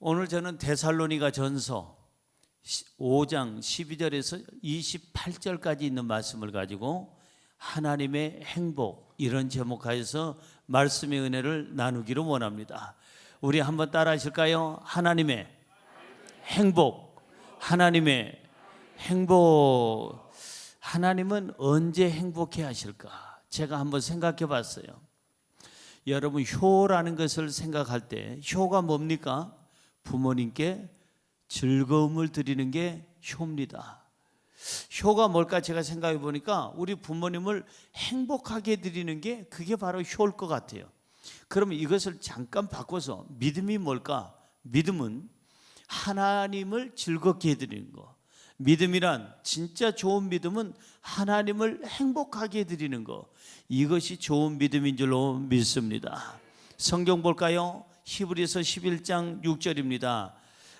오늘 저는 데살로니가 전서 5장 12절에서 28절까지 있는 말씀을 가지고 하나님의 행복, 이런 제목하에서 말씀의 은혜를 나누기를 원합니다. 우리 한번 따라 하실까요? 하나님의 행복, 하나님의 행복. 하나님은 언제 행복해 하실까? 제가 한번 생각해 봤어요. 여러분, 효라는 것을 생각할 때 효가 뭡니까? 부모님께 즐거움을 드리는 게 효입니다. 효가 뭘까? 제가 생각해 보니까 우리 부모님을 행복하게 드리는 게 그게 바로 효일 것 같아요. 그러면 이것을 잠깐 바꿔서 믿음이 뭘까? 믿음은 하나님을 즐겁게 해드리는 거. 믿음이란, 진짜 좋은 믿음은 하나님을 행복하게 해드리는 거. 이것이 좋은 믿음인 줄로 믿습니다. 성경 볼까요? 히브리서 11장 6절입니다.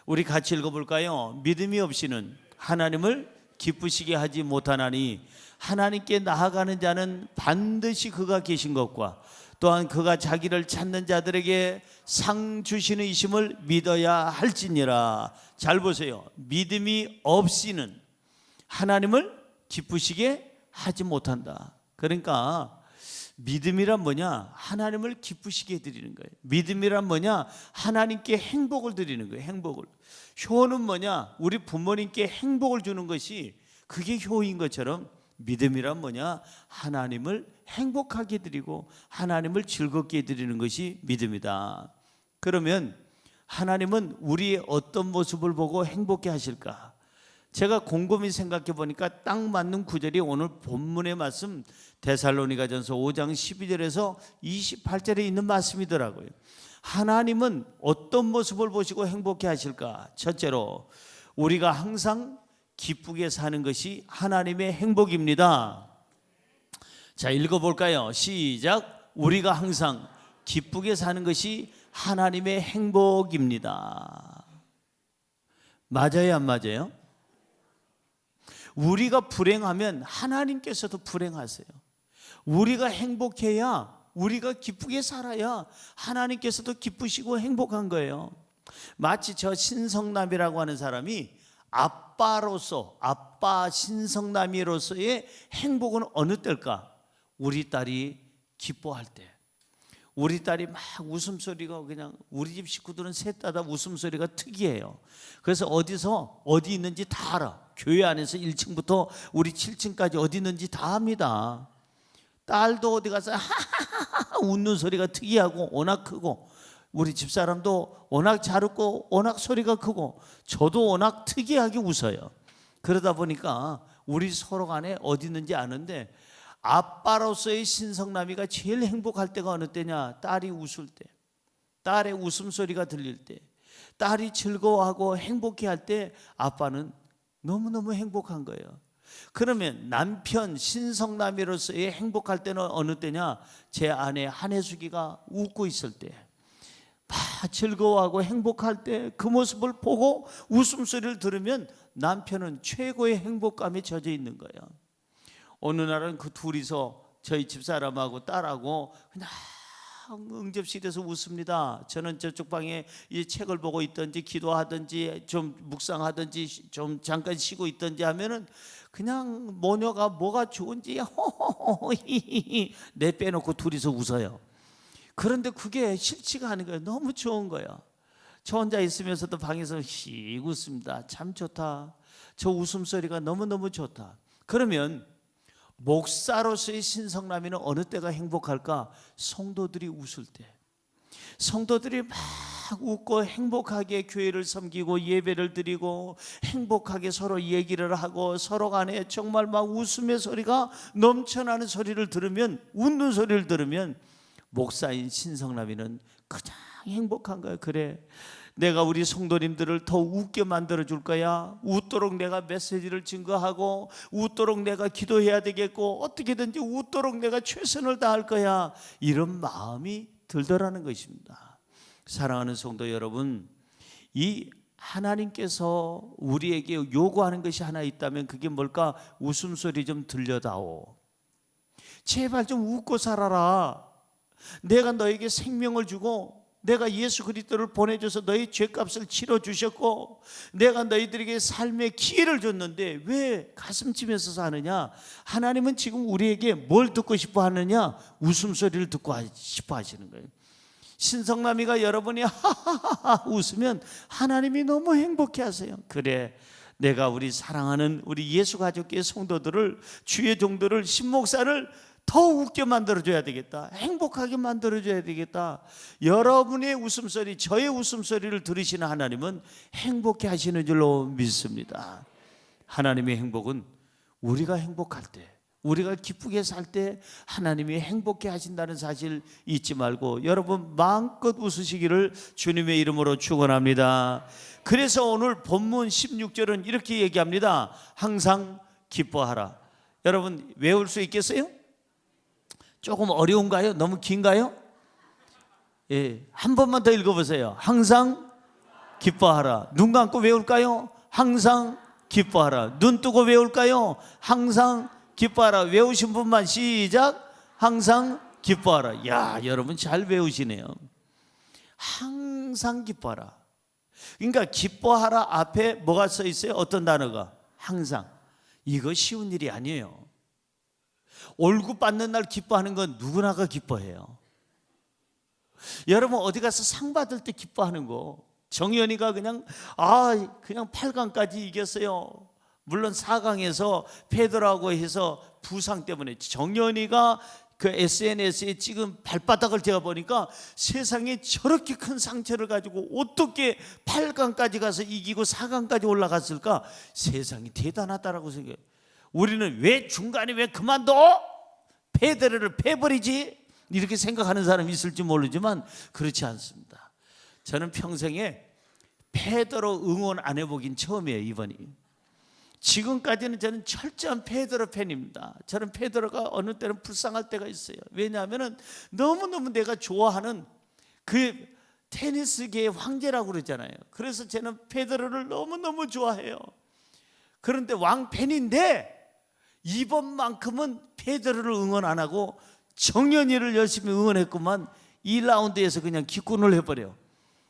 우리 같이 읽어볼까요? 믿음이 없이는 하나님을 기쁘시게 하지 못하나니 하나님께 나아가는 자는 반드시 그가 계신 것과 또한 그가 자기를 찾는 자들에게 상 주시는 이심을 믿어야 할지니라. 잘 보세요. 믿음이 없이는 하나님을 기쁘시게 하지 못한다. 그러니까 믿음이란 뭐냐? 하나님을 기쁘시게 해드리는 거예요. 믿음이란 뭐냐? 하나님께 행복을 드리는 거예요. 행복을. 효는 뭐냐? 우리 부모님께 행복을 주는 것이 그게 효인 것처럼 믿음이란 뭐냐? 하나님을 행복하게 드리고 하나님을 즐겁게 드리는 것이 믿음이다. 그러면 하나님은 우리의 어떤 모습을 보고 행복해 하실까? 제가 곰곰이 생각해 보니까 딱 맞는 구절이 오늘 본문의 말씀 데살로니가전서 5장 12절에서 28절에 있는 말씀이더라고요. 하나님은 어떤 모습을 보시고 행복해 하실까? 첫째로 우리가 항상 기쁘게 사는 것이 하나님의 행복입니다. 자, 읽어볼까요? 시작. 우리가 항상 기쁘게 사는 것이 하나님의 행복입니다. 맞아요, 안 맞아요? 우리가 불행하면 하나님께서도 불행하세요. 우리가 행복해야, 우리가 기쁘게 살아야 하나님께서도 기쁘시고 행복한 거예요. 마치 저 신성남이라고 하는 사람이 아빠로서, 아빠 신성남이로서의 행복은 어느 때일까? 우리 딸이 기뻐할 때. 우리 딸이 막 웃음소리가, 그냥 우리 집 식구들은 셋 다 웃음소리가 특이해요. 그래서 어디서 어디 있는지 다 알아. 교회 안에서 1층부터 우리 7층까지 어디 있는지 다 압니다. 딸도 어디 가서 하하하 웃는 소리가 특이하고 워낙 크고, 우리 집사람도 워낙 잘 웃고 워낙 소리가 크고, 저도 워낙 특이하게 웃어요. 그러다 보니까 우리 서로 간에 어디 있는지 아는데, 아빠로서의 신성남이가 제일 행복할 때가 어느 때냐? 딸이 웃을 때, 딸의 웃음소리가 들릴 때, 딸이 즐거워하고 행복해할 때 아빠는 너무너무 행복한 거예요. 그러면 남편 신성남이로서의 행복할 때는 어느 때냐? 제 아내 한혜숙이가 웃고 있을 때, 막 즐거워하고 행복할 때 그 모습을 보고 웃음소리를 들으면 남편은 최고의 행복감에 젖어 있는 거예요. 어느 날은 그 둘이서 저희 집사람하고 딸하고 그냥 응접실에서 웃습니다. 저는 저쪽 방에 이 책을 보고 있든지 기도하든지 좀 묵상하든지 좀 잠깐 쉬고 있든지 하면은 그냥 모녀가 뭐가 좋은지 호호호히 내 빼놓고 둘이서 웃어요. 그런데 그게 싫지가 않은 거예요. 너무 좋은 거예요. 저 혼자 있으면서도 방에서 씩 웃습니다. 참 좋다. 저 웃음소리가 너무너무 좋다. 그러면 목사로서의 신성남이는 어느 때가 행복할까? 성도들이 웃을 때. 성도들이 막 웃고 행복하게 교회를 섬기고 예배를 드리고 행복하게 서로 얘기를 하고 서로 간에 정말 막 웃음의 소리가 넘쳐나는 소리를 들으면, 웃는 소리를 들으면 목사인 신성남이는 그냥 행복한 거예요. 그래, 내가 우리 성도님들을 더 웃게 만들어 줄 거야. 웃도록 내가 메시지를 증거하고 웃도록 내가 기도해야 되겠고 어떻게든지 웃도록 내가 최선을 다할 거야. 이런 마음이 들더라는 것입니다. 사랑하는 성도 여러분, 이 하나님께서 우리에게 요구하는 것이 하나 있다면 그게 뭘까? 웃음소리 좀 들려다오. 제발 좀 웃고 살아라. 내가 너에게 생명을 주고 내가 예수 그리스도를 보내줘서 너희 죄값을 치러주셨고 내가 너희들에게 삶의 기회를 줬는데 왜 가슴쯤에서 사느냐? 하나님은 지금 우리에게 뭘 듣고 싶어 하느냐? 웃음소리를 듣고 싶어 하시는 거예요. 신성남이가 여러분이 하하하하 웃으면 하나님이 너무 행복해 하세요. 그래, 내가 우리 사랑하는 우리 예수 가족교회 성도들을, 주의 종들을, 신목사를 더 웃게 만들어줘야 되겠다, 행복하게 만들어줘야 되겠다. 여러분의 웃음소리, 저의 웃음소리를 들으시는 하나님은 행복해 하시는 줄로 믿습니다. 하나님의 행복은 우리가 행복할 때, 우리가 기쁘게 살 때 하나님이 행복해 하신다는 사실 잊지 말고 여러분 마음껏 웃으시기를 주님의 이름으로 축원합니다. 그래서 오늘 본문 16절은 이렇게 얘기합니다. 항상 기뻐하라. 여러분 외울 수 있겠어요? 조금 어려운가요? 너무 긴가요? 예, 한 번만 더 읽어보세요. 항상 기뻐하라. 눈 감고 외울까요? 항상 기뻐하라. 눈 뜨고 외울까요? 항상 기뻐하라. 외우신 분만 시작. 항상 기뻐하라. 야, 여러분 잘 외우시네요. 항상 기뻐하라. 그러니까 기뻐하라 앞에 뭐가 써 있어요? 어떤 단어가? 항상. 이거 쉬운 일이 아니에요. 월급 받는 날 기뻐하는 건 누구나가 기뻐해요. 여러분 어디 가서 상 받을 때 기뻐하는 거, 정연이가 그냥 8강까지 이겼어요. 물론 4강에서 페더라고 해서 부상 때문에 정연이가 그 SNS에 찍은 발바닥을 제가 보니까 세상에 저렇게 큰 상처를 가지고 어떻게 8강까지 가서 이기고 4강까지 올라갔을까? 세상이 대단하다라고 생각해요. 우리는 왜 중간에 왜 그만둬? 페데러를 패버리지? 이렇게 생각하는 사람이 있을지 모르지만 그렇지 않습니다. 저는 평생에 페데러 응원 안 해보긴 처음이에요, 이번이. 지금까지는 저는 철저한 페데러 팬입니다. 저는 페데러가 어느 때는 불쌍할 때가 있어요. 왜냐하면 너무너무 내가 좋아하는 그 테니스계의 황제라고 그러잖아요. 그래서 저는 페데러를 너무너무 좋아해요. 그런데 왕팬인데 이번만큼은 페데러를 응원 안 하고 정연이를 열심히 응원했구만. 2라운드에서 그냥 기권을 해버려.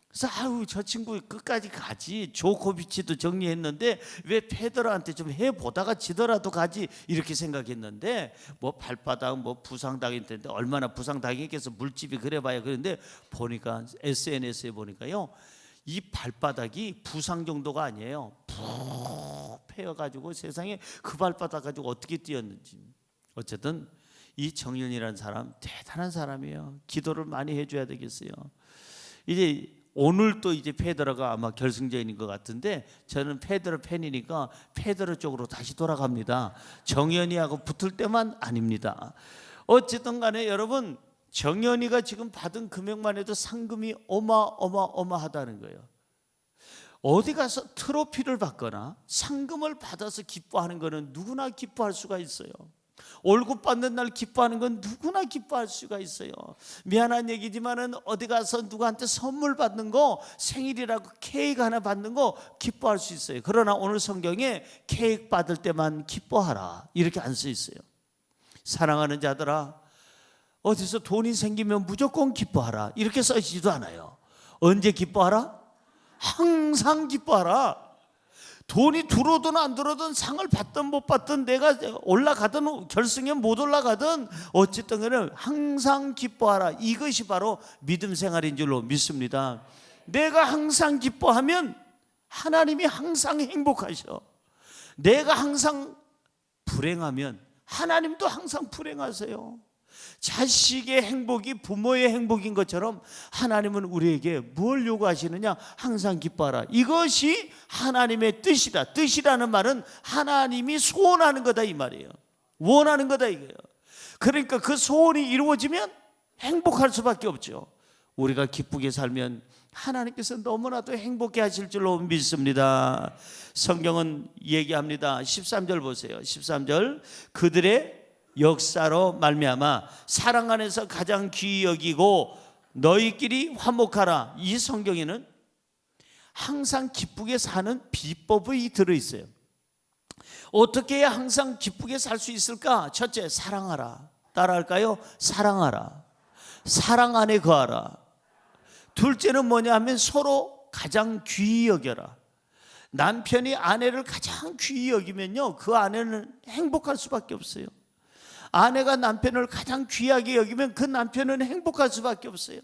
그래서 저 친구 끝까지 가지. 조코비치도 정리했는데 왜 페데러한테 좀 해보다가 지더라도 가지, 이렇게 생각했는데 뭐 발바닥 뭐 부상당했는데 얼마나 부상당했겠어. 물집이 그래봐야. 그런데 보니까 SNS에 보니까요, 이 발바닥이 부상 정도가 아니에요. 푹 패여가지고 세상에 그 발바닥 가지고 어떻게 뛰었는지. 어쨌든 이 정연이라는 사람 대단한 사람이에요. 기도를 많이 해줘야 되겠어요. 이제 오늘 또 이제 페데러가 아마 결승전인 것 같은데 저는 페데러 팬이니까 페데러 쪽으로 다시 돌아갑니다. 정연이하고 붙을 때만 아닙니다. 어쨌든 간에 여러분, 정연이가 지금 받은 금액만 해도 상금이 어마어마하다는 거예요. 어디 가서 트로피를 받거나 상금을 받아서 기뻐하는 것은 누구나 기뻐할 수가 있어요. 월급 받는 날 기뻐하는 건 누구나 기뻐할 수가 있어요. 미안한 얘기지만은 어디 가서 누구한테 선물 받는 거, 생일이라고 케이크 하나 받는 거 기뻐할 수 있어요. 그러나 오늘 성경에 케이크 받을 때만 기뻐하라 이렇게 안 써 있어요. 사랑하는 자들아, 어디서 돈이 생기면 무조건 기뻐하라 이렇게 써 있지도 않아요. 언제 기뻐하라? 항상 기뻐하라. 돈이 들어오든 안 들어오든 상을 받든 못 받든 내가 올라가든 결승에 못 올라가든 어쨌든 간에 항상 기뻐하라. 이것이 바로 믿음 생활인 줄로 믿습니다. 내가 항상 기뻐하면 하나님이 항상 행복하셔. 내가 항상 불행하면 하나님도 항상 불행하세요. 자식의 행복이 부모의 행복인 것처럼 하나님은 우리에게 뭘 요구하시느냐? 항상 기뻐하라. 이것이 하나님의 뜻이다. 뜻이라는 말은 하나님이 소원하는 거다 이 말이에요. 원하는 거다 이거예요. 그러니까 그 소원이 이루어지면 행복할 수밖에 없죠. 우리가 기쁘게 살면 하나님께서 너무나도 행복해 하실 줄로 믿습니다. 성경은 얘기합니다. 13절 보세요. 13절, 그들의 역사로 말미암아 사랑 안에서 가장 귀히 여기고 너희끼리 화목하라. 이 성경에는 항상 기쁘게 사는 비법이 들어있어요. 어떻게 해야 항상 기쁘게 살 수 있을까? 첫째, 사랑하라. 따라할까요? 사랑하라. 사랑 안에 거하라. 둘째는 뭐냐 하면 서로 가장 귀히 여겨라. 남편이 아내를 가장 귀히 여기면요, 그 아내는 행복할 수밖에 없어요. 아내가 남편을 가장 귀하게 여기면 그 남편은 행복할 수밖에 없어요.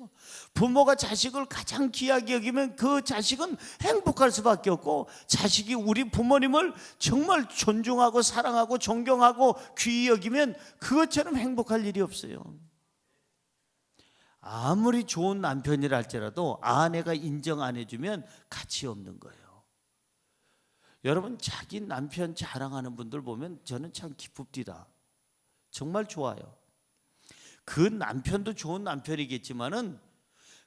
부모가 자식을 가장 귀하게 여기면 그 자식은 행복할 수밖에 없고, 자식이 우리 부모님을 정말 존중하고 사랑하고 존경하고 귀히 여기면 그것처럼 행복할 일이 없어요. 아무리 좋은 남편이라 할지라도 아내가 인정 안 해주면 가치 없는 거예요. 여러분, 자기 남편 자랑하는 분들 보면 저는 참 기쁩니다. 정말 좋아요. 그 남편도 좋은 남편이겠지만은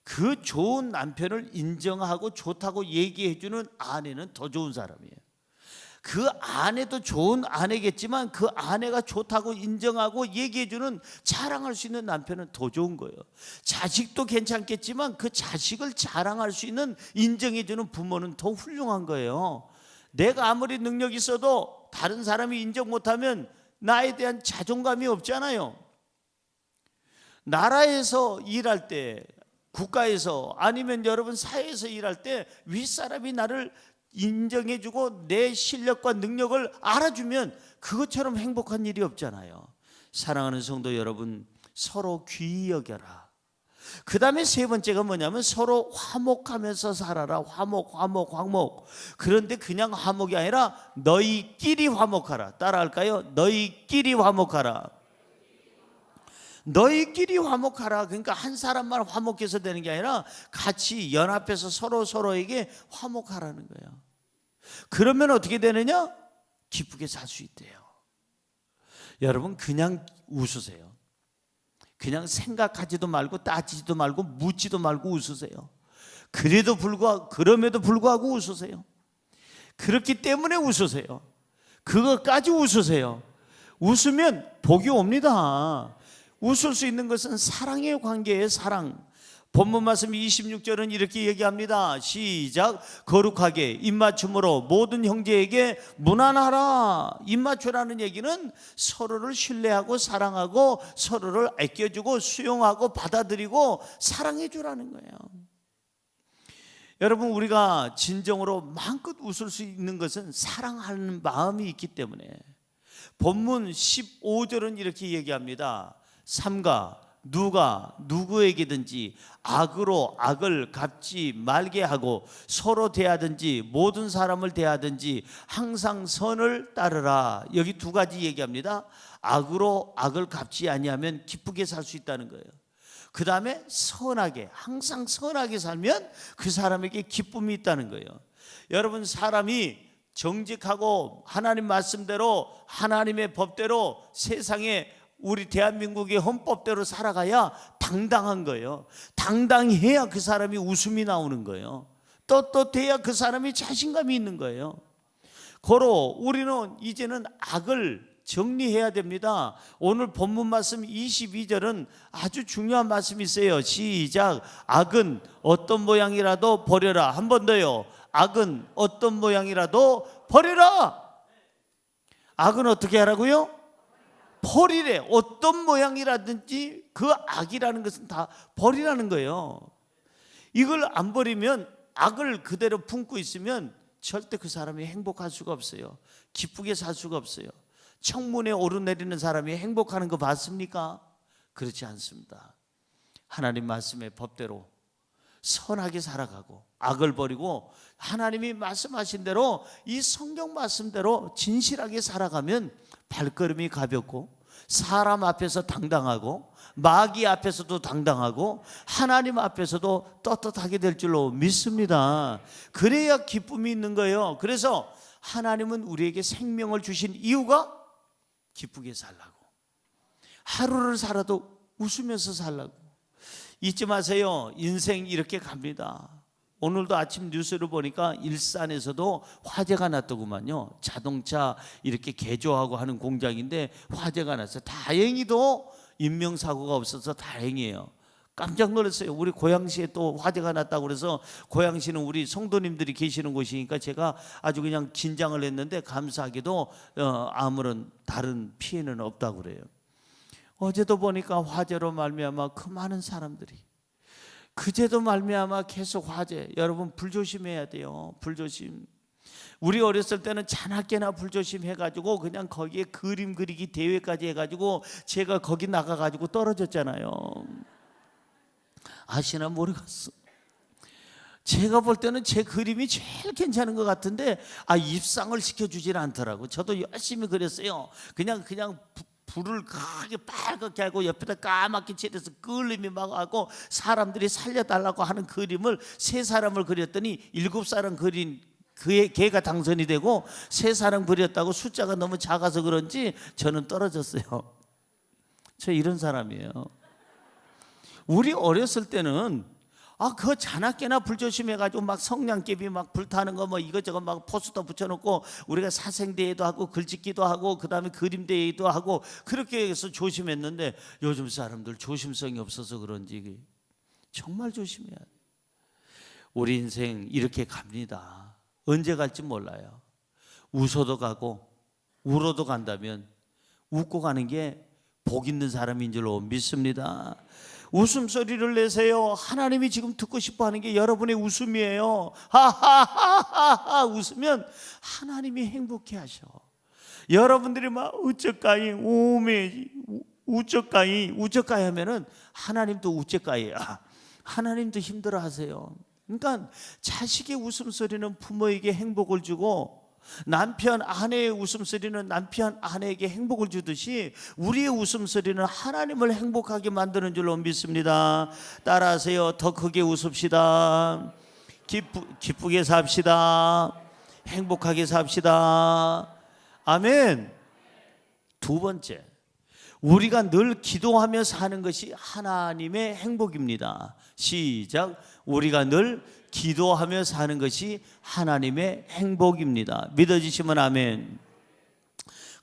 그 좋은 남편을 인정하고 좋다고 얘기해 주는 아내는 더 좋은 사람이에요. 그 아내도 좋은 아내겠지만 그 아내가 좋다고 인정하고 얘기해 주는, 자랑할 수 있는 남편은 더 좋은 거예요. 자식도 괜찮겠지만 그 자식을 자랑할 수 있는, 인정해 주는 부모는 더 훌륭한 거예요. 내가 아무리 능력이 있어도 다른 사람이 인정 못하면 나에 대한 자존감이 없잖아요. 나라에서 일할 때, 국가에서, 아니면 여러분 사회에서 일할 때 윗사람이 나를 인정해주고 내 실력과 능력을 알아주면 그것처럼 행복한 일이 없잖아요. 사랑하는 성도 여러분, 서로 귀히 여겨라. 그 다음에 세 번째가 뭐냐면 서로 화목하면서 살아라. 화목. 그런데 그냥 화목이 아니라 너희끼리 화목하라. 따라할까요? 너희끼리 화목하라. 너희끼리 화목하라. 그러니까 한 사람만 화목해서 되는 게 아니라 같이 연합해서 서로에게 화목하라는 거예요. 그러면 어떻게 되느냐? 기쁘게 살 수 있대요. 여러분, 그냥 웃으세요. 그냥 생각하지도 말고 따지지도 말고 묻지도 말고 웃으세요. 그럼에도 불구하고 웃으세요. 그렇기 때문에 웃으세요. 그것까지 웃으세요. 웃으면 복이 옵니다. 웃을 수 있는 것은 사랑의 관계예요. 사랑. 본문 말씀 26절은 이렇게 얘기합니다. 시작. 거룩하게 입맞춤으로 모든 형제에게 문안하라. 입맞추라는 얘기는 서로를 신뢰하고 사랑하고 서로를 아껴주고 수용하고 받아들이고 사랑해 주라는 거예요. 여러분, 우리가 진정으로 마음껏 웃을 수 있는 것은 사랑하는 마음이 있기 때문에. 본문 15절은 이렇게 얘기합니다. 삼가 누가 누구에게든지 악으로 악을 갚지 말게 하고 서로 대하든지 모든 사람을 대하든지 항상 선을 따르라. 여기 두 가지 얘기합니다. 악으로 악을 갚지 아니하면 기쁘게 살 수 있다는 거예요. 그 다음에 선하게, 항상 선하게 살면 그 사람에게 기쁨이 있다는 거예요. 여러분, 사람이 정직하고 하나님 말씀대로 하나님의 법대로 세상에 우리 대한민국의 헌법대로 살아가야 당당한 거예요. 당당해야 그 사람이 웃음이 나오는 거예요. 떳떳해야 그 사람이 자신감이 있는 거예요. 고로 우리는 이제는 악을 정리해야 됩니다. 오늘 본문 말씀 22절은 아주 중요한 말씀이 있어요. 시작. 악은 어떤 모양이라도 버려라. 한 번 더요. 악은 어떤 모양이라도 버려라. 악은 어떻게 하라고요? 버리래. 어떤 모양이라든지 그 악이라는 것은 다 버리라는 거예요. 이걸 안 버리면, 악을 그대로 품고 있으면 절대 그 사람이 행복할 수가 없어요. 기쁘게 살 수가 없어요. 청문회 오르내리는 사람이 행복하는 거 봤습니까? 그렇지 않습니다. 하나님 말씀의 법대로 선하게 살아가고 악을 버리고 하나님이 말씀하신 대로 이 성경 말씀대로 진실하게 살아가면 발걸음이 가볍고 사람 앞에서 당당하고 마귀 앞에서도 당당하고 하나님 앞에서도 떳떳하게 될 줄로 믿습니다. 그래야 기쁨이 있는 거예요. 그래서 하나님은 우리에게 생명을 주신 이유가 기쁘게 살라고, 하루를 살아도 웃으면서 살라고. 잊지 마세요. 인생 이렇게 갑니다. 오늘도 아침 뉴스를 보니까 일산에서도 화재가 났더구만요. 자동차 이렇게 개조하고 하는 공장인데 화재가 났어요. 다행히도 인명사고가 없어서 다행이에요. 깜짝 놀랐어요. 우리 고양시에 또 화재가 났다고 그래서, 고양시는 우리 성도님들이 계시는 곳이니까 제가 아주 그냥 긴장을 했는데 감사하게도 아무런 다른 피해는 없다고 그래요. 어제도 보니까 화재로 말미암아 그 많은 사람들이, 그제도 말미암아 계속 화재. 여러분 불조심해야 돼요. 불조심. 우리 어렸을 때는 자나깨나 불조심해가지고 그냥 거기에 그림 그리기 대회까지 해가지고 제가 거기 나가가지고 떨어졌잖아요. 아시나 모르겠어. 제가 볼 때는 제 그림이 제일 괜찮은 것 같은데 입상을 시켜주질 않더라고. 저도 열심히 그렸어요. 그냥 불을 크게 빨갛게 하고 옆에다 까맣게 칠해서 끌림이 막 하고 사람들이 살려달라고 하는 그림을 3사람을 그렸더니 7사람 그린 걔가 당선이 되고 3사람 그렸다고 숫자가 너무 작아서 그런지 저는 떨어졌어요. 저 이런 사람이에요. 우리 어렸을 때는 그 자나깨나 불조심해가지고 막 성냥개비 막 불타는 거 뭐 이것저것 막 포스터 붙여놓고 우리가 사생대회도 하고 글짓기도 하고 그 다음에 그림대회도 하고 그렇게 해서 조심했는데 요즘 사람들 조심성이 없어서 그런지 정말 조심해야 돼. 우리 인생 이렇게 갑니다. 언제 갈지 몰라요. 웃어도 가고 울어도 간다면 웃고 가는 게 복 있는 사람인 줄로 믿습니다. 웃음소리를 내세요. 하나님이 지금 듣고 싶어하는 게 여러분의 웃음이에요. 하하하하 웃으면 하나님이 행복해하셔. 여러분들이 막 우쩍가이 오메 우쩍가이 하면은 하나님도 우쩍가이야. 하나님도 힘들어하세요. 그러니까 자식의 웃음소리는 부모에게 행복을 주고 남편 아내의 웃음소리는 남편 아내에게 행복을 주듯이 우리의 웃음소리는 하나님을 행복하게 만드는 줄로 믿습니다. 따라하세요. 더 크게 웃읍시다. 기쁘게 삽시다. 행복하게 삽시다. 아멘. 2번째, 우리가 늘 기도하며 사는 것이 하나님의 행복입니다. 시작. 우리가 늘 기도하며 사는 것이 하나님의 행복입니다. 믿어지시면 아멘.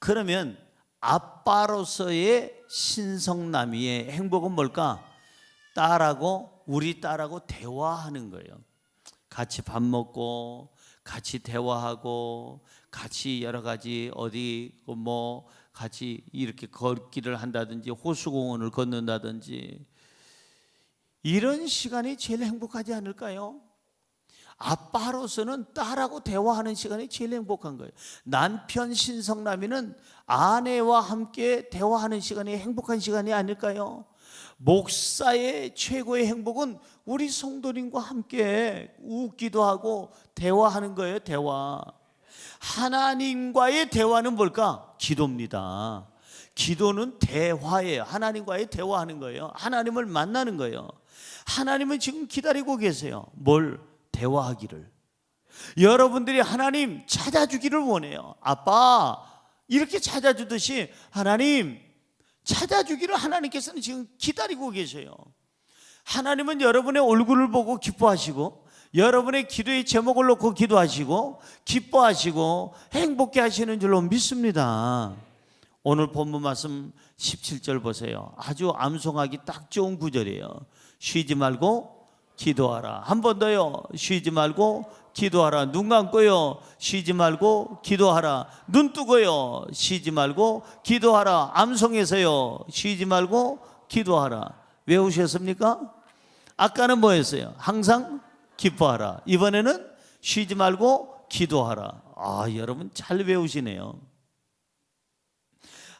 그러면 아빠로서의 신성남이의 행복은 뭘까? 우리 딸하고 대화하는 거예요. 같이 밥 먹고 같이 대화하고 같이 여러 가지 어디 뭐 같이 이렇게 걷기를 한다든지 호수공원을 걷는다든지 이런 시간이 제일 행복하지 않을까요? 아빠로서는 딸하고 대화하는 시간이 제일 행복한 거예요. 남편 신성남이는 아내와 함께 대화하는 시간이 행복한 시간이 아닐까요? 목사의 최고의 행복은 우리 성도님과 함께 웃기도 하고 대화하는 거예요. 대화. 하나님과의 대화는 뭘까? 기도입니다. 기도는 대화예요. 하나님과의 대화하는 거예요. 하나님을 만나는 거예요. 하나님은 지금 기다리고 계세요. 뭘? 대화하기를. 여러분들이 하나님 찾아주기를 원해요. 아빠 이렇게 찾아주듯이 하나님 찾아주기를 하나님께서는 지금 기다리고 계세요. 하나님은 여러분의 얼굴을 보고 기뻐하시고 여러분의 기도의 제목을 놓고 기도하시고 기뻐하시고 행복해 하시는 줄로 믿습니다. 오늘 본문 말씀 17절 보세요. 아주 암송하기 딱 좋은 구절이에요. 쉬지 말고 기도하라. 한 번 더요. 쉬지 말고 기도하라. 눈 감고요. 쉬지 말고 기도하라. 눈 뜨고요. 쉬지 말고 기도하라. 암송해서요. 쉬지 말고 기도하라. 외우셨습니까? 아까는 뭐였어요? 항상 기뻐하라. 이번에는 쉬지 말고 기도하라. 여러분 잘 외우시네요.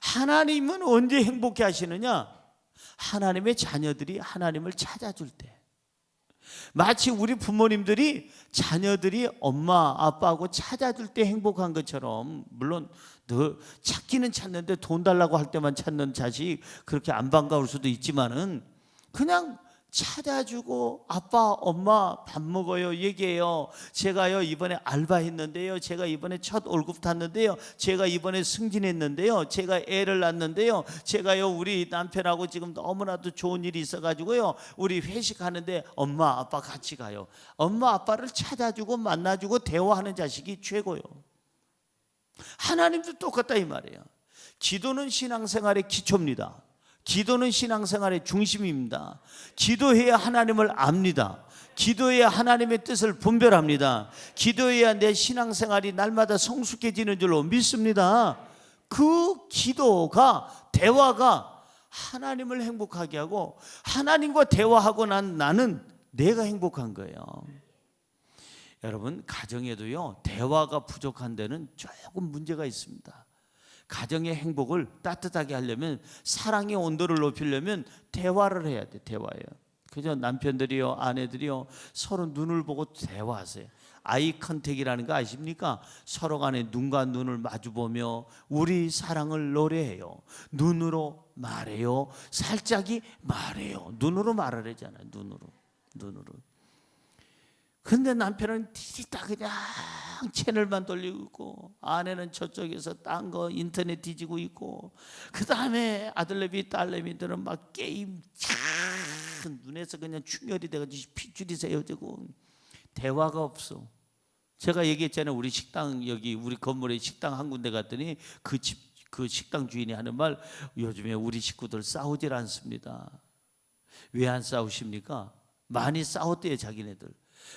하나님은 언제 행복해 하시느냐? 하나님의 자녀들이 하나님을 찾아줄 때. 마치 우리 부모님들이 자녀들이 엄마 아빠하고 찾아줄 때 행복한 것처럼, 물론 늘 찾기는 찾는데 돈 달라고 할 때만 찾는 자식 그렇게 안 반가울 수도 있지만은 그냥 찾아주고 아빠 엄마 밥 먹어요 얘기해요. 제가요 이번에 알바했는데요, 제가 이번에 첫 월급 탔는데요, 제가 이번에 승진했는데요, 제가 애를 낳았는데요, 제가요 우리 남편하고 지금 너무나도 좋은 일이 있어가지고요 우리 회식하는데 엄마 아빠 같이 가요. 엄마 아빠를 찾아주고 만나주고 대화하는 자식이 최고요. 하나님도 똑같다 이 말이에요. 기도는 신앙생활의 기초입니다. 기도는 신앙생활의 중심입니다. 기도해야 하나님을 압니다. 기도해야 하나님의 뜻을 분별합니다. 기도해야 내 신앙생활이 날마다 성숙해지는 줄로 믿습니다. 그 기도가, 대화가 하나님을 행복하게 하고, 하나님과 대화하고 난 나는 내가 행복한 거예요. 여러분, 가정에도요, 대화가 부족한 데는 조금 문제가 있습니다. 가정의 행복을 따뜻하게 하려면, 사랑의 온도를 높이려면 대화를 해야 돼. 대화예요. 그죠? 남편들이요, 아내들이요, 서로 눈을 보고 대화하세요. 아이 컨택이라는 거 아십니까? 서로 간에 눈과 눈을 마주보며 우리 사랑을 노래해요. 눈으로 말해요. 살짝이 말해요. 눈으로 말을 하잖아요. 눈으로. 근데 남편은 뒤지다 그냥 채널만 돌리고 있고, 아내는 저쪽에서 딴 거 인터넷 뒤지고 있고, 그 다음에 아들내미 딸내미들은 막 게임 눈에서 그냥 충혈이 돼가지고 핏줄이 세워지고, 대화가 없어. 제가 얘기했잖아요. 우리 식당, 여기 우리 건물에 식당 한 군데 갔더니 그 식당 주인이 하는 말, 요즘에 우리 식구들 싸우질 않습니다. 왜 안 싸우십니까? 많이 싸웠대요. 자기네들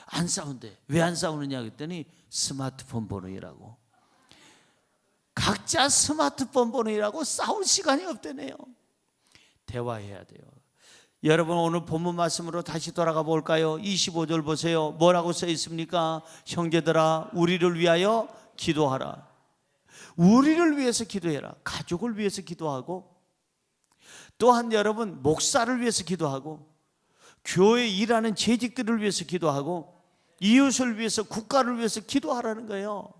안 싸운대. 왜 안 싸우느냐 그랬더니 스마트폰 번호이라고. 각자 스마트폰 번호이라고 싸울 시간이 없대네요. 대화해야 돼요. 여러분, 오늘 본문 말씀으로 다시 돌아가 볼까요? 25절 보세요. 뭐라고 써 있습니까? 형제들아, 우리를 위하여 기도하라. 우리를 위해서 기도해라. 가족을 위해서 기도하고, 또한 여러분, 목사를 위해서 기도하고, 교회 일하는 재직들을 위해서 기도하고, 이웃을 위해서, 국가를 위해서 기도하라는 거예요.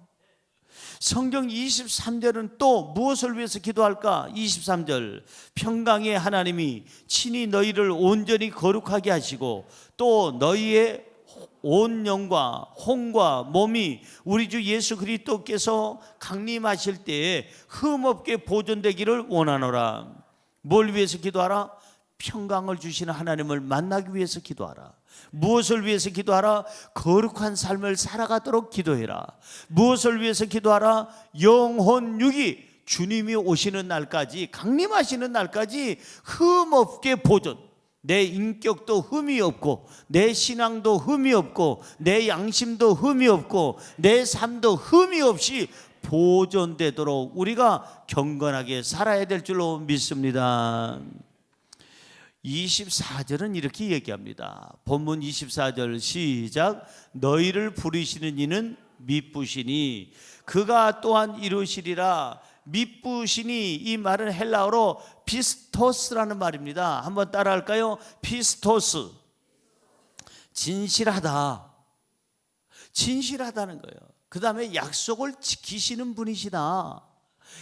성경 23절은 또 무엇을 위해서 기도할까? 23절, 평강의 하나님이 친히 너희를 온전히 거룩하게 하시고, 또 너희의 온 영과 혼과 몸이 우리 주 예수 그리스도께서 강림하실 때에 흠없게 보존되기를 원하노라. 뭘 위해서 기도하라? 평강을 주시는 하나님을 만나기 위해서 기도하라. 무엇을 위해서 기도하라? 거룩한 삶을 살아가도록 기도해라. 무엇을 위해서 기도하라? 영혼 육이 주님이 오시는 날까지, 강림하시는 날까지 흠없게 보존. 내 인격도 흠이 없고, 내 신앙도 흠이 없고, 내 양심도 흠이 없고, 내 삶도 흠이 없이 보존되도록 우리가 경건하게 살아야 될 줄로 믿습니다. 24절은 이렇게 얘기합니다. 본문 24절 시작. 너희를 부르시는 이는 미쁘시니 그가 또한 이루시리라. 미쁘시니, 이 말은 헬라어로 피스토스라는 말입니다. 한번 따라할까요? 피스토스. 진실하다. 진실하다는 거예요. 그 다음에 약속을 지키시는 분이시다.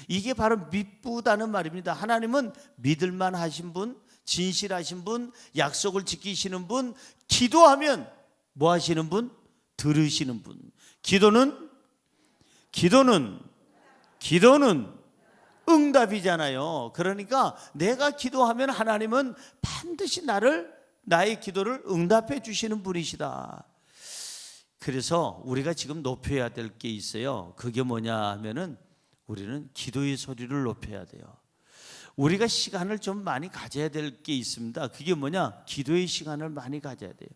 이게 바로 미쁘다는 말입니다. 하나님은 믿을만 하신 분, 진실하신 분, 약속을 지키시는 분, 기도하면 뭐 하시는 분? 들으시는 분. 기도는 응답이잖아요. 그러니까 내가 기도하면 하나님은 반드시 나의 기도를 응답해 주시는 분이시다. 그래서 우리가 지금 높여야 될 게 있어요. 그게 뭐냐 하면은, 우리는 기도의 소리를 높여야 돼요. 우리가 시간을 좀 많이 가져야 될 게 있습니다. 그게 뭐냐? 기도의 시간을 많이 가져야 돼요.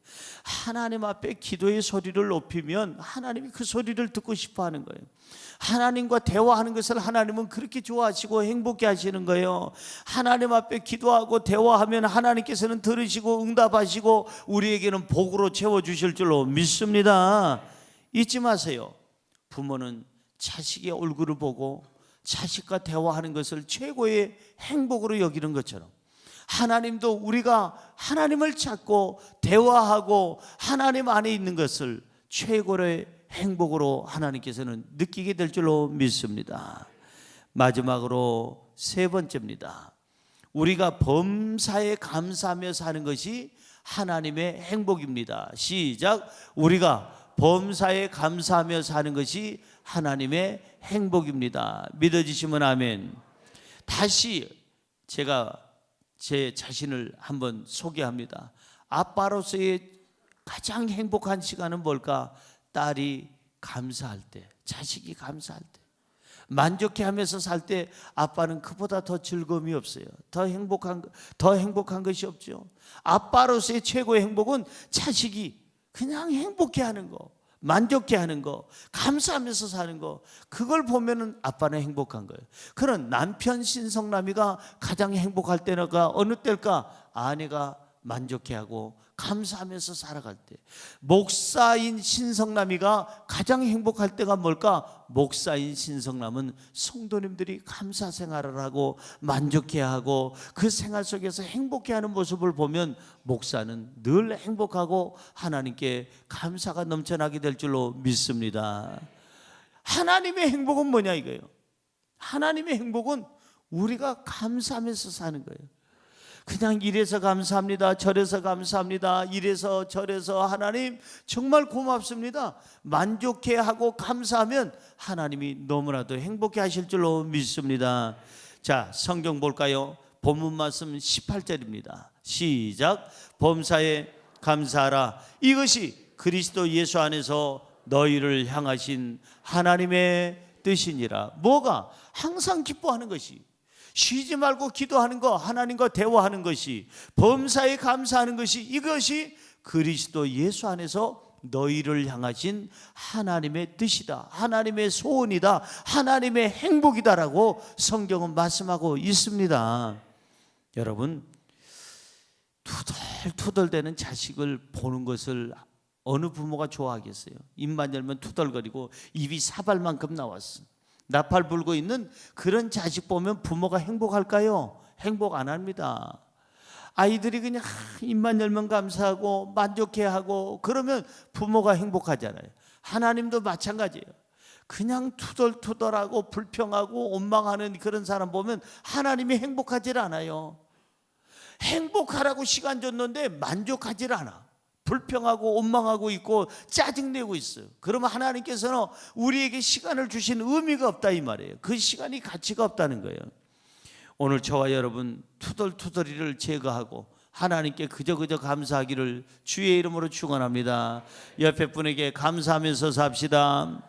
하나님 앞에 기도의 소리를 높이면 하나님이 그 소리를 듣고 싶어 하는 거예요. 하나님과 대화하는 것을 하나님은 그렇게 좋아하시고 행복해 하시는 거예요. 하나님 앞에 기도하고 대화하면 하나님께서는 들으시고 응답하시고 우리에게는 복으로 채워주실 줄로 믿습니다. 잊지 마세요. 부모는 자식의 얼굴을 보고 자식과 대화하는 것을 최고의 행복으로 여기는 것처럼, 하나님도 우리가 하나님을 찾고 대화하고 하나님 안에 있는 것을 최고의 행복으로 하나님께서는 느끼게 될 줄로 믿습니다. 마지막으로 세 번째입니다. 우리가 범사에 감사하며 사는 것이 하나님의 행복입니다. 시작. 우리가 범사에 감사하며 사는 것이 하나님의 행복입니다. 믿어지시면 아멘. 다시 제가 제 자신을 한번 소개합니다. 아빠로서의 가장 행복한 시간은 뭘까? 딸이 감사할 때, 자식이 감사할 때, 만족해하면서 살 때 아빠는 그보다 더 즐거움이 없어요. 더 행복한 것이 없죠. 아빠로서의 최고의 행복은 자식이 그냥 행복해하는 거, 만족해하는 거, 감사하면서 사는 거, 그걸 보면은 아빠는 행복한 거예요. 그런 남편 신성남이가 가장 행복할 때가 어느 때일까? 아내가 만족해하고 감사하면서 살아갈 때, 목사인 신성남이가 가장 행복할 때가 뭘까? 목사인 신성남은 성도님들이 감사 생활을 하고 만족해하고 그 생활 속에서 행복해하는 모습을 보면 목사는 늘 행복하고 하나님께 감사가 넘쳐나게 될 줄로 믿습니다. 하나님의 행복은 뭐냐 이거예요. 하나님의 행복은 우리가 감사하면서 사는 거예요. 그냥 이래서 감사합니다, 저래서 감사합니다, 이래서 저래서 하나님 정말 고맙습니다, 만족해하고 감사하면 하나님이 너무나도 행복해 하실 줄로 믿습니다. 자, 성경 볼까요? 본문 말씀 18절입니다 시작. 범사에 감사하라, 이것이 그리스도 예수 안에서 너희를 향하신 하나님의 뜻이니라. 뭐가? 항상 기뻐하는 것이, 쉬지 말고 기도하는 거, 하나님과 대화하는 것이, 범사에 감사하는 것이, 이것이 그리스도 예수 안에서 너희를 향하신 하나님의 뜻이다, 하나님의 소원이다, 하나님의 행복이다라고 성경은 말씀하고 있습니다. 여러분, 투덜투덜대는 자식을 보는 것을 어느 부모가 좋아하겠어요? 입만 열면 투덜거리고 입이 사발만큼 나왔어. 나팔 불고 있는 그런 자식 보면 부모가 행복할까요? 행복 안 합니다. 아이들이 그냥 입만 열면 감사하고 만족해하고 그러면 부모가 행복하잖아요. 하나님도 마찬가지예요. 그냥 투덜투덜하고 불평하고 원망하는 그런 사람 보면 하나님이 행복하지 않아요. 행복하라고 시간 줬는데 만족하지 않아. 불평하고 원망하고 있고 짜증내고 있어요. 그러면 하나님께서는 우리에게 시간을 주신 의미가 없다 이 말이에요. 그 시간이 가치가 없다는 거예요. 오늘 저와 여러분 투덜투덜이를 제거하고 하나님께 그저 감사하기를 주의 이름으로 축원합니다. 옆에 분에게 감사하면서 삽시다.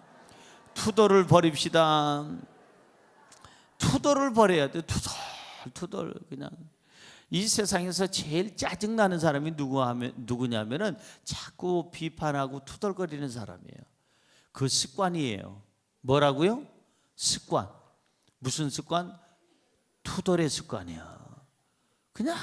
투덜을 버립시다. 투덜을 버려야 돼. 투덜 그냥. 이 세상에서 제일 짜증나는 사람이 누구냐면은 자꾸 비판하고 투덜거리는 사람이에요. 그 습관이에요. 뭐라고요? 습관. 무슨 습관? 투덜의 습관이야. 그냥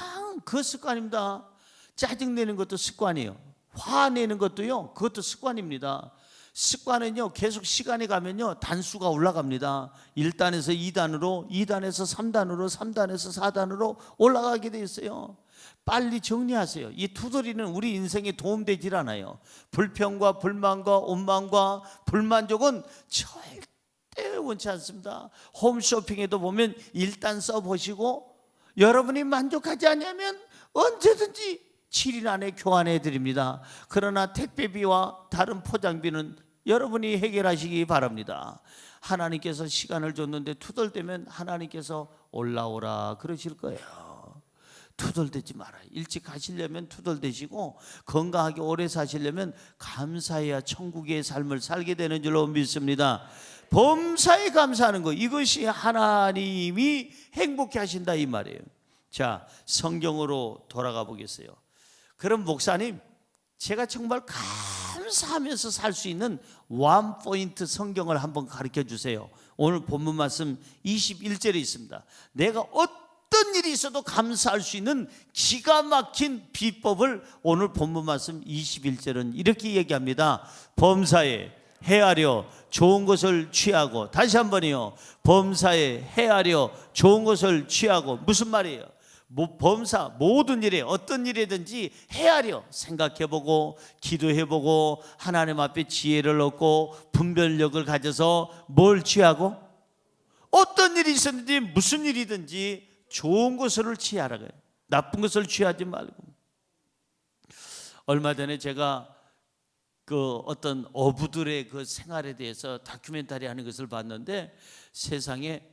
그 습관입니다. 짜증내는 것도 습관이에요. 화내는 것도요, 그것도 습관입니다. 습관은요, 계속 시간이 가면요 단수가 올라갑니다. 1단에서 2단으로, 2단에서 3단으로, 3단에서 4단으로 올라가게 돼 있어요. 빨리 정리하세요. 이 투덜이는 우리 인생에 도움되질 않아요. 불평과 불만과 원망과 불만족은 절대 원치 않습니다. 홈쇼핑에도 보면 1단 써보시고 여러분이 만족하지 않으면 언제든지 7일 안에 교환해 드립니다. 그러나 택배비와 다른 포장비는 여러분이 해결하시기 바랍니다. 하나님께서 시간을 줬는데 투덜대면 하나님께서 올라오라 그러실 거예요. 투덜대지 말아요. 일찍 가시려면 투덜대시고 건강하게 오래 사시려면 감사해야 천국의 삶을 살게 되는 줄로 믿습니다. 범사에 감사하는 거, 이것이 하나님이 행복해 하신다 이 말이에요. 자, 성경으로 돌아가 보겠어요. 그럼 목사님, 제가 정말 감사하면서 살 수 있는 원포인트 성경을 한번 가르쳐 주세요. 오늘 본문 말씀 21절에 있습니다. 내가 어떤 일이 있어도 감사할 수 있는 기가 막힌 비법을 오늘 본문 말씀 21절은 이렇게 얘기합니다. 범사에 헤아려 좋은 것을 취하고, 다시 한번이요, 범사에 헤아려 좋은 것을 취하고. 무슨 말이에요? 범사 모든 일에 어떤 일이든지 헤아려 생각해보고 기도해보고 하나님 앞에 지혜를 얻고 분별력을 가져서 뭘 취하고, 어떤 일이 있었는지 무슨 일이든지 좋은 것을 취하라 그래요. 나쁜 것을 취하지 말고. 얼마 전에 제가 그 어떤 어부들의 그 생활에 대해서 다큐멘터리 하는 것을 봤는데, 세상에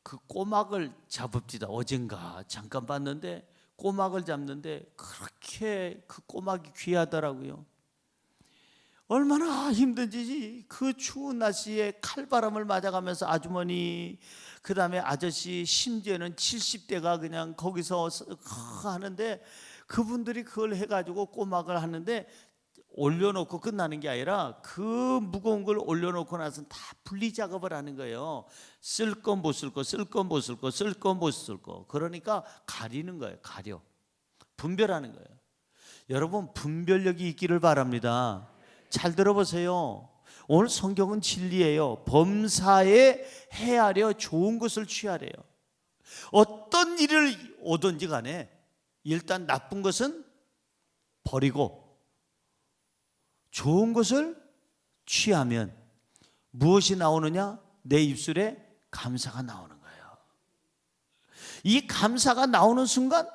그 꼬막을 잡읍디다. 어젠가 잠깐 봤는데 꼬막을 잡는데 그렇게 그 꼬막이 귀하더라고요. 얼마나 힘든지 그 추운 날씨에 칼바람을 맞아가면서 아주머니, 그 다음에 아저씨, 심지어는 70대가 그냥 거기서 하는데, 그분들이 그걸 해가지고 꼬막을 하는데 올려놓고 끝나는 게 아니라 그 무거운 걸 올려놓고 나서 다 분리 작업을 하는 거예요. 쓸 건 못 쓸 거, 쓸 건 못 쓸 거, 쓸 건 못 쓸 거. 그러니까 가리는 거예요. 가려. 분별하는 거예요. 여러분, 분별력이 있기를 바랍니다. 잘 들어보세요. 오늘 성경은 진리예요. 범사에 헤아려 좋은 것을 취하래요. 어떤 일을 오든지 간에 일단 나쁜 것은 버리고 좋은 것을 취하면 무엇이 나오느냐? 내 입술에 감사가 나오는 거예요. 이 감사가 나오는 순간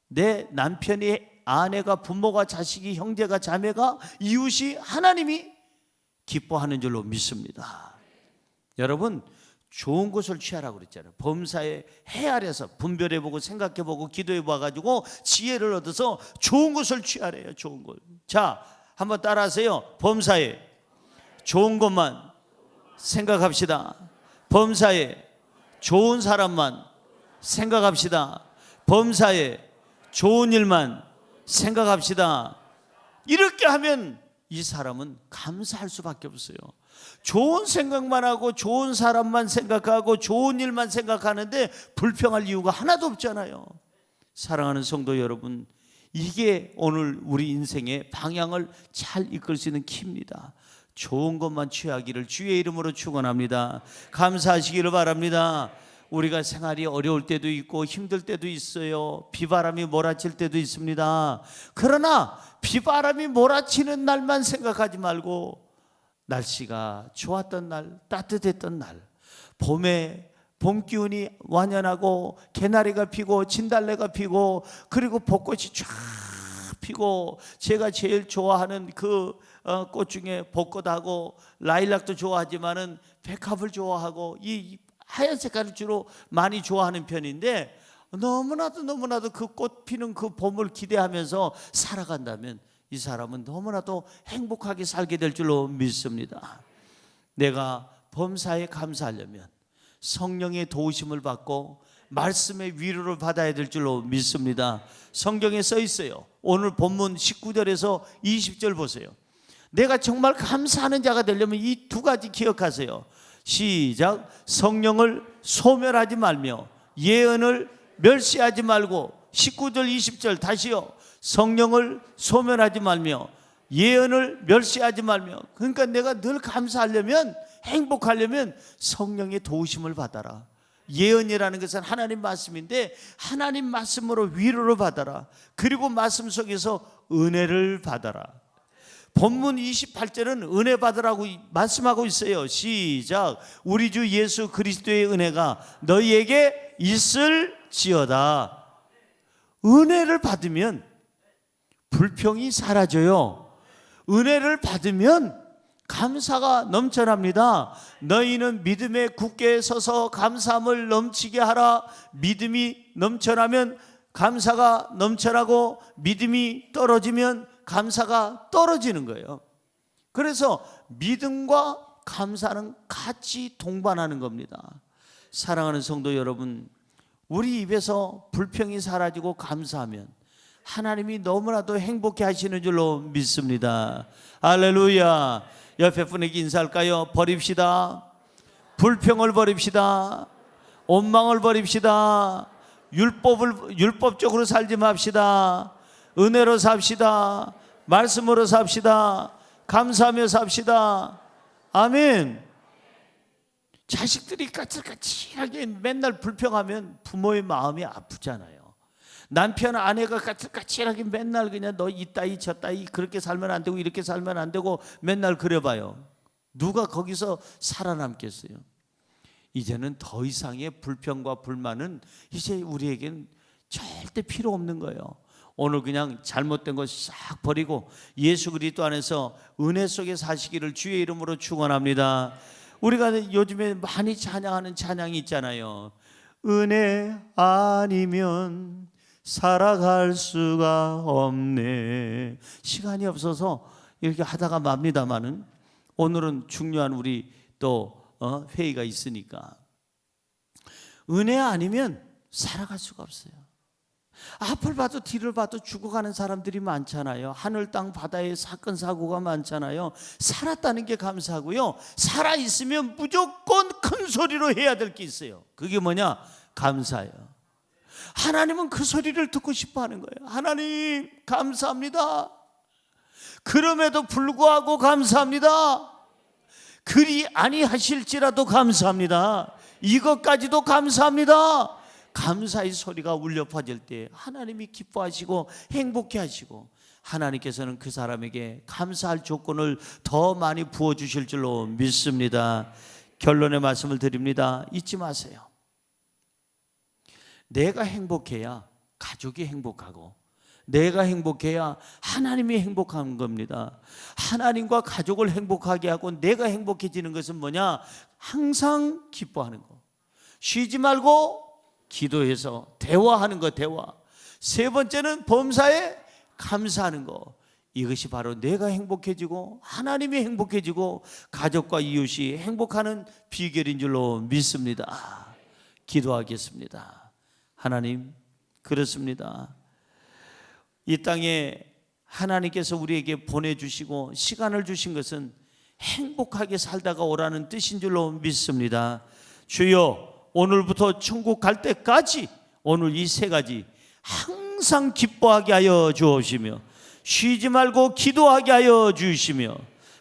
내 남편이, 아내가, 부모가, 자식이, 형제가, 자매가, 이웃이, 하나님이 기뻐하는 줄로 믿습니다. 여러분, 좋은 것을 취하라고 그랬잖아요. 범사에 헤아려서 분별해보고 생각해보고 기도해봐가지고 지혜를 얻어서 좋은 것을 취하래요. 좋은 것. 자, 한번 따라하세요. 범사에 좋은 것만 생각합시다. 범사에 좋은 사람만 생각합시다. 범사에 좋은 일만 생각합시다. 이렇게 하면 이 사람은 감사할 수밖에 없어요. 좋은 생각만 하고 좋은 사람만 생각하고 좋은 일만 생각하는데 불평할 이유가 하나도 없잖아요. 사랑하는 성도 여러분, 이게 오늘 우리 인생의 방향을 잘 이끌 수 있는 키입니다. 좋은 것만 취하기를 주의 이름으로 축원합니다. 감사하시기를 바랍니다. 우리가 생활이 어려울 때도 있고 힘들 때도 있어요. 비바람이 몰아칠 때도 있습니다. 그러나 비바람이 몰아치는 날만 생각하지 말고 날씨가 좋았던 날, 따뜻했던 날, 봄에 봄 기운이 완연하고 개나리가 피고 진달래가 피고 그리고 벚꽃이 쫙 피고 제가 제일 좋아하는 그 꽃 중에 벚꽃하고 라일락도 좋아하지만은 백합을 좋아하고 이 하얀 색깔을 주로 많이 좋아하는 편인데 너무나도 그 꽃 피는 그 봄을 기대하면서 살아간다면 이 사람은 너무나도 행복하게 살게 될 줄로 믿습니다. 내가 범사에 감사하려면 성령의 도우심을 받고 말씀의 위로를 받아야 될 줄로 믿습니다. 성경에 써 있어요. 오늘 본문 19절에서 20절 보세요. 내가 정말 감사하는 자가 되려면 이 두 가지 기억하세요. 시작. 성령을 소멸하지 말며 예언을 멸시하지 말고. 19절 20절 다시요. 성령을 소멸하지 말며 예언을 멸시하지 말며. 그러니까 내가 늘 감사하려면, 행복하려면 성령의 도우심을 받아라. 예언이라는 것은 하나님 말씀인데 하나님 말씀으로 위로를 받아라. 그리고 말씀 속에서 은혜를 받아라. 본문 28절은 은혜 받으라고 말씀하고 있어요. 시작. 우리 주 예수 그리스도의 은혜가 너희에게 있을지어다. 은혜를 받으면 불평이 사라져요. 은혜를 받으면 감사가 넘쳐납니다. 너희는 믿음에 굳게 서서 감사함을 넘치게 하라. 믿음이 넘쳐나면 감사가 넘쳐나고 믿음이 떨어지면 감사가 떨어지는 거예요. 그래서 믿음과 감사는 같이 동반하는 겁니다. 사랑하는 성도 여러분, 우리 입에서 불평이 사라지고 감사하면 하나님이 너무나도 행복해 하시는 줄로 믿습니다. 할렐루야. 옆에 분에게 인사할까요? 버립시다. 불평을 버립시다. 원망을 버립시다. 율법적으로 살지 맙시다. 은혜로 삽시다. 말씀으로 삽시다. 감사하며 삽시다. 아멘. 자식들이 까칠까칠하게 맨날 불평하면 부모의 마음이 아프잖아요. 남편, 아내가 까칠까칠하게 맨날 그냥 너 이따위 저따위 그렇게 살면 안 되고 이렇게 살면 안 되고 맨날 그래봐요. 누가 거기서 살아남겠어요? 이제는 더 이상의 불평과 불만은 이제 우리에겐 절대 필요 없는 거예요. 오늘 그냥 잘못된 것 싹 버리고 예수 그리스도 안에서 은혜 속에 사시기를 주의 이름으로 축원합니다. 우리가 요즘에 많이 찬양하는 찬양이 있잖아요. 은혜 아니면 살아갈 수가 없네. 시간이 없어서 이렇게 하다가 맙니다마는 오늘은 중요한 우리 또 회의가 있으니까 은혜 아니면 살아갈 수가 없어요. 앞을 봐도 뒤를 봐도 죽어가는 사람들이 많잖아요. 하늘 땅 바다에 사건 사고가 많잖아요. 살았다는 게 감사하고요, 살아있으면 무조건 큰 소리로 해야 될 게 있어요. 그게 뭐냐? 감사예요. 하나님은 그 소리를 듣고 싶어 하는 거예요. 하나님 감사합니다. 그럼에도 불구하고 감사합니다. 그리 아니하실지라도 감사합니다. 이것까지도 감사합니다. 감사의 소리가 울려 퍼질 때 하나님이 기뻐하시고 행복해하시고, 하나님께서는 그 사람에게 감사할 조건을 더 많이 부어주실 줄로 믿습니다. 결론의 말씀을 드립니다. 잊지 마세요. 내가 행복해야 가족이 행복하고, 내가 행복해야 하나님이 행복한 겁니다. 하나님과 가족을 행복하게 하고 내가 행복해지는 것은 뭐냐? 항상 기뻐하는 거, 쉬지 말고 기도해서 대화하는 거, 대화. 세 번째는 범사에 감사하는 거. 이것이 바로 내가 행복해지고 하나님이 행복해지고 가족과 이웃이 행복하는 비결인 줄로 믿습니다. 기도하겠습니다. 하나님, 그렇습니다. 이 땅에 하나님께서 우리에게 보내주시고 시간을 주신 것은 행복하게 살다가 오라는 뜻인 줄로 믿습니다. 주여, 오늘부터 천국 갈 때까지 오늘 이 세 가지 항상 기뻐하게 하여 주옵시며, 쉬지 말고 기도하게 하여 주시며,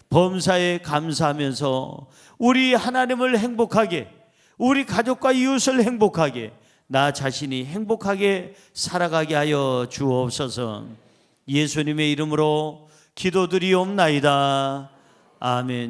범사에 감사하면서 우리 하나님을 행복하게, 우리 가족과 이웃을 행복하게, 나 자신이 행복하게 살아가게 하여 주옵소서. 예수님의 이름으로 기도드리옵나이다. 아멘.